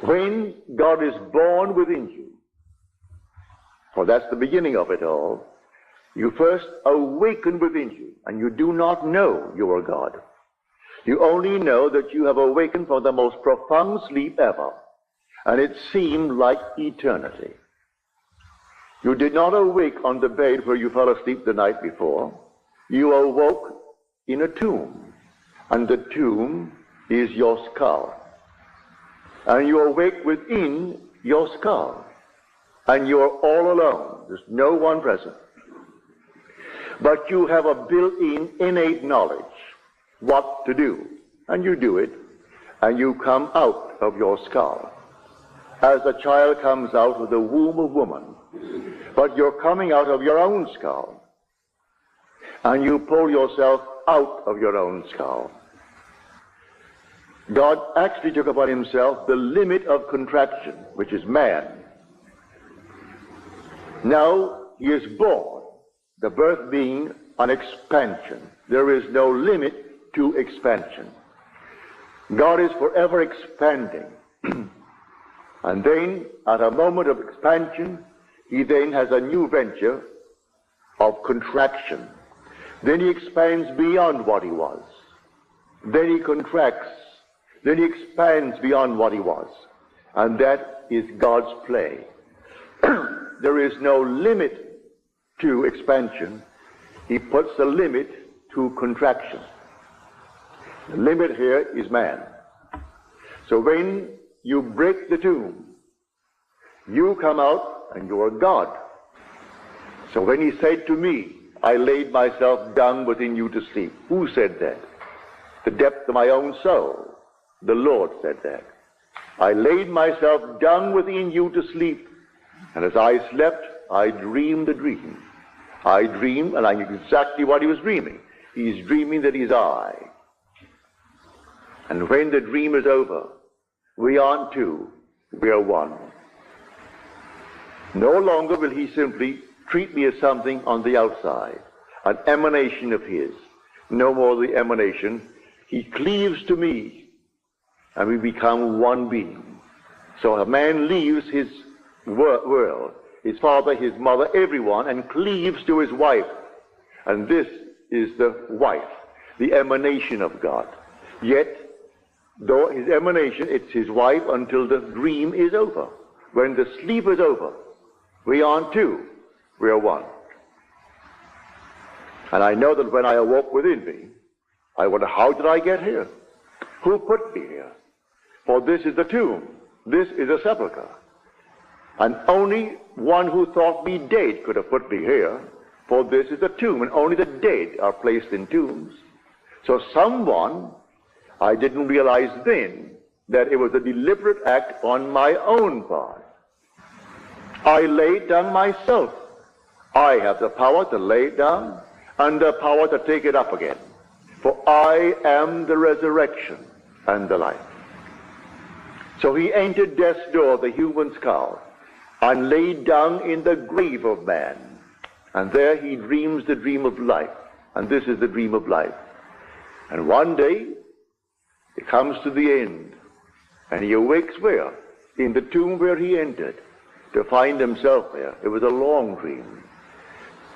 When God is born within you, for that's the beginning of it all, you first awaken within you, and you do not know you are God. You only know that you have awakened from the most profound sleep ever, and it seemed like eternity. You did not awake on the bed where you fell asleep the night before. You awoke in a tomb, and the tomb is your skull. And you awake within your skull, and you are all alone. There's no one present. But you have a built-in innate knowledge what to do, and you do it, and you come out of your skull as a child comes out of the womb of woman. But you're coming out of your own skull, and you pull yourself out of your own skull. God actually took upon himself the limit of contraction, which is man. Now he is born, the birth being an expansion. There is no limit to expansion. God is forever expanding. And then, at a moment of expansion, he then has a new venture of contraction. Then he expands beyond what he was. Then he contracts. Then he expands beyond what he was. And that is God's play. There is no limit to expansion. He puts a limit to contraction. The limit here is man. So when you break the tomb, you come out and you are God. So when he said to me, I laid myself down within you to sleep, who said that? The depth of my own soul. The Lord said that. I laid myself down within you to sleep, and as I slept, I dreamed a dream. I dreamed, and I knew exactly what he was dreaming. He's dreaming that he's I. And when the dream is over, we aren't two, we are one. No longer will he simply treat me as something on the outside, an emanation of his. No more the emanation. He cleaves to me, and we become one being. So a man leaves his world, his father, his mother, everyone, and cleaves to his wife. And this is the wife, the emanation of God. Yet, though his emanation, it's his wife until the dream is over. When the sleep is over, we aren't two, we are one. And I know that when I awoke within me, I wonder, how did I get here? Who put me here? For this is the tomb. This is a sepulchre. And only one who thought me dead could have put me here, for this is the tomb, and only the dead are placed in tombs. So someone, I didn't realize then that it was a deliberate act on my own part. I laid down myself. I have the power to lay it down and the power to take it up again. For I am the resurrection and the life. So he entered death's door, the human skull, and laid down in the grave of man. And there he dreams the dream of life. And this is the dream of life. And one day, it comes to the end. And he awakes where? In the tomb where he entered, to find himself there. It was a long dream.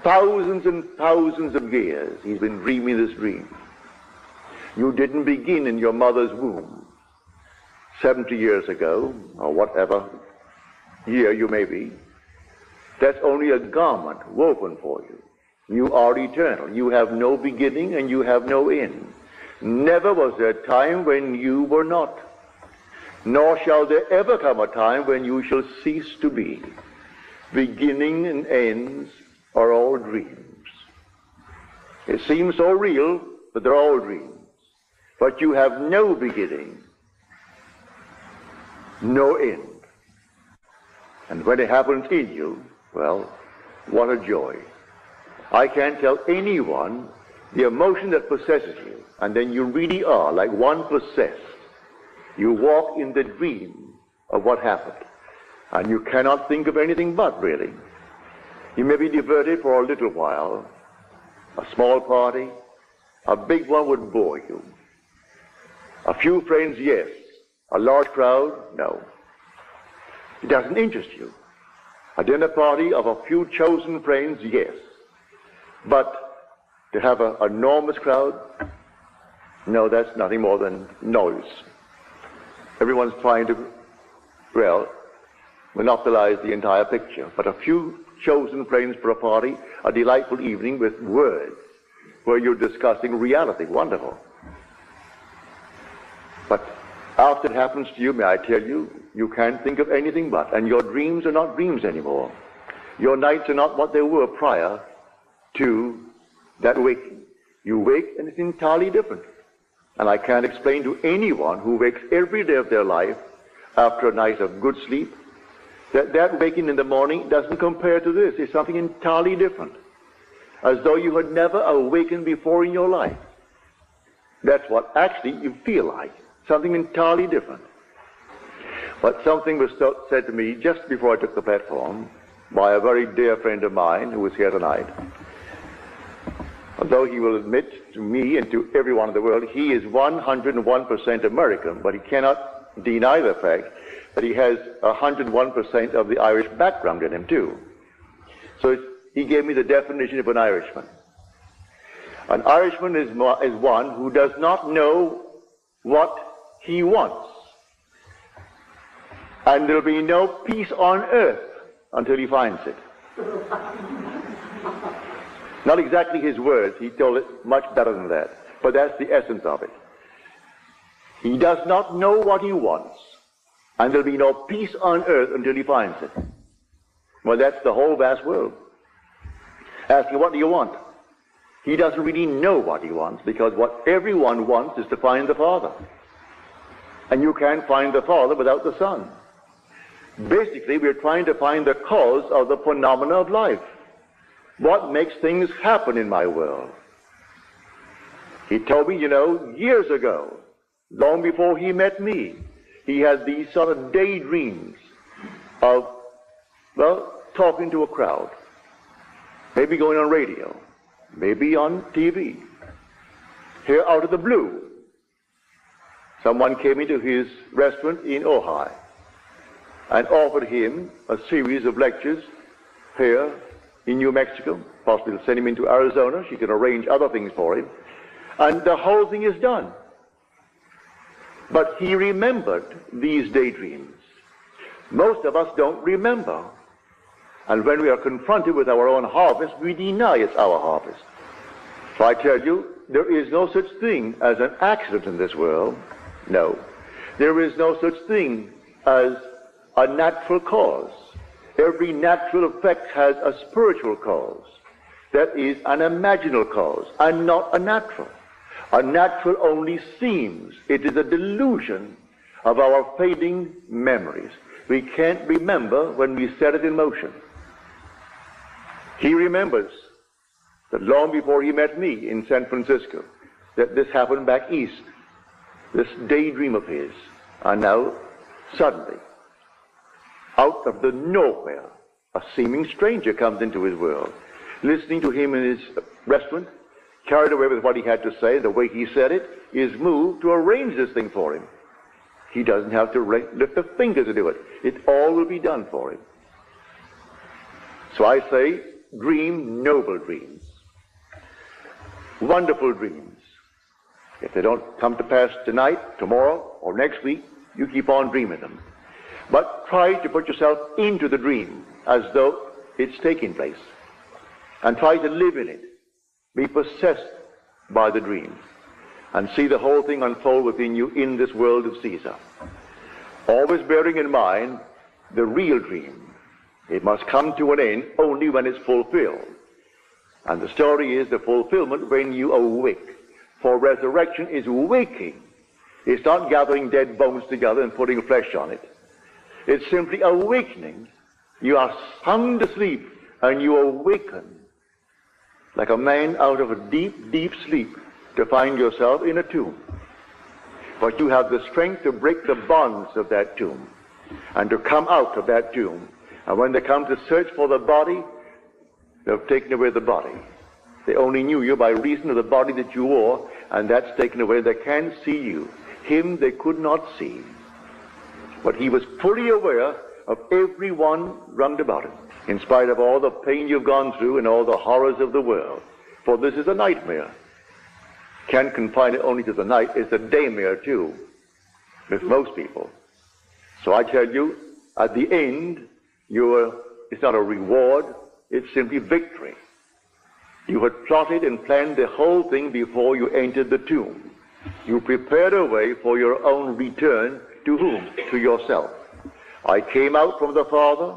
Thousands and thousands of years he's been dreaming this dream. You didn't begin in your mother's womb 70 years ago, or whatever year you may be. That's only a garment woven for you. You are eternal. You have no beginning and you have no end. Never was there a time when you were not. Nor shall there ever come a time when you shall cease to be. Beginning and ends are all dreams. It seems so real, but they're all dreams. But you have no beginning, no end. And when it happens in you, well, what a joy. I can't tell anyone the emotion that possesses you, and then you really are like one possessed. You walk in the dream of what happened, and you cannot think of anything but, really. You may be diverted for a little while. A small party, a big one would bore you. A few friends, yes. A large crowd, no. It doesn't interest you. A dinner party of a few chosen friends, yes. But to have an enormous crowd, no, that's nothing more than noise. Everyone's trying to, well, monopolize the entire picture. But a few chosen friends for a party, a delightful evening with words, where you're discussing reality, wonderful. But after it happens to you, may I tell you, you can't think of anything but, and your dreams are not dreams anymore. Your nights are not what they were prior to that waking. You wake and it's entirely different. And I can't explain to anyone who wakes every day of their life after a night of good sleep, that waking in the morning doesn't compare to this. It's something entirely different. As though you had never awakened before in your life. That's what actually you feel like. Something entirely different. But something was said to me just before I took the platform by a very dear friend of mine who was here tonight. Although he will admit to me and to everyone in the world, he is 101% American, but he cannot deny the fact that he has 101% of the Irish background in him too. So he gave me the definition of an Irishman. An Irishman is one who does not know what he wants. And there'll be no peace on earth until he finds it. Not exactly his words, he told it much better than that. But that's the essence of it. He does not know what he wants, and there'll be no peace on earth until he finds it. Well, that's the whole vast world. Asking, what do you want? He doesn't really know what he wants, because what everyone wants is to find the Father. And you can't find the Father without the Son. Basically, we're trying to find the cause of the phenomena of life. What makes things happen in my world? He told me, years ago, long before he met me, he had these sort of daydreams of, talking to a crowd. Maybe going on radio, maybe on TV. Here out of the blue, someone came into his restaurant in Ojai and offered him a series of lectures here in New Mexico. Possibly to send him into Arizona. She can arrange other things for him. And the whole thing is done. But he remembered these daydreams. Most of us don't remember. And when we are confronted with our own harvest, we deny it's our harvest. So I tell you, there is no such thing as an accident in this world. No. There is no such thing as a natural cause. Every natural effect has a spiritual cause. That is an imaginal cause, and not a natural. A natural only seems. It is a delusion of our fading memories. We can't remember when we set it in motion. He remembers that long before he met me in San Francisco, that this happened back east, this daydream of his. And now, suddenly, out of the nowhere, a seeming stranger comes into his world, listening to him in his restaurant, carried away with what he had to say, the way he said it, is moved to arrange this thing for him. He doesn't have to lift a finger to do it. It all will be done for him. So I say, dream noble dreams. Wonderful dreams. If they don't come to pass tonight, tomorrow, or next week, you keep on dreaming them. But try to put yourself into the dream as though it's taking place. And try to live in it. Be possessed by the dream. And see the whole thing unfold within you in this world of Caesar. Always bearing in mind the real dream. It must come to an end only when it's fulfilled. And the story is the fulfillment when you awake. For resurrection is waking. It's not gathering dead bones together and putting flesh on it. It's simply awakening. You are sung to sleep and you awaken like a man out of a deep, deep sleep to find yourself in a tomb. But you have the strength to break the bonds of that tomb and to come out of that tomb. And when they come to search for the body, they've taken away the body. They only knew you by reason of the body that you wore, and that's taken away. They can't see you. Him they could not see. But he was fully aware of everyone round about him, in spite of all the pain you've gone through and all the horrors of the world. For this is a nightmare. Can't confine it only to the night, it's a daymare too, with most people. So I tell you, at the end, it's not a reward, it's simply victory. You had plotted and planned the whole thing before you entered the tomb. You prepared a way for your own return to whom? To yourself. I came out from the Father,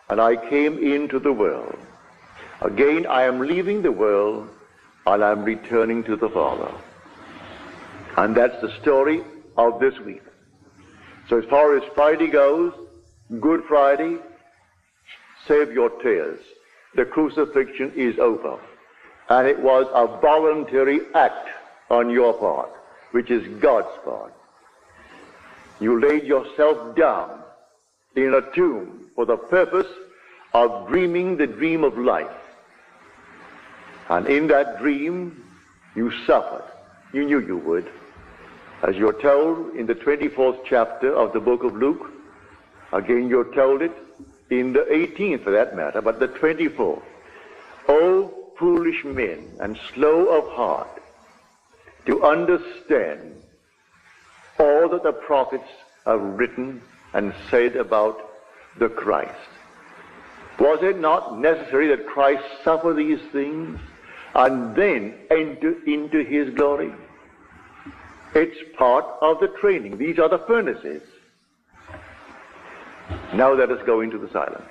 and I came into the world. Again, I am leaving the world, and I'm returning to the Father. And that's the story of this week. So as far as Friday goes, Good Friday, save your tears. The crucifixion is over. And it was a voluntary act on your part, which is God's part. You laid yourself down in a tomb for the purpose of dreaming the dream of life. And in that dream, you suffered. You knew you would. As you're told in the 24th chapter of the book of Luke, again you're told it in the 18th for that matter, but the 24th. O foolish men and slow of heart to understand all that the prophets have written and said about the Christ. Was it not necessary that Christ suffer these things and then enter into his glory? It's part of the training. These are the furnaces. Now let us go into the silence.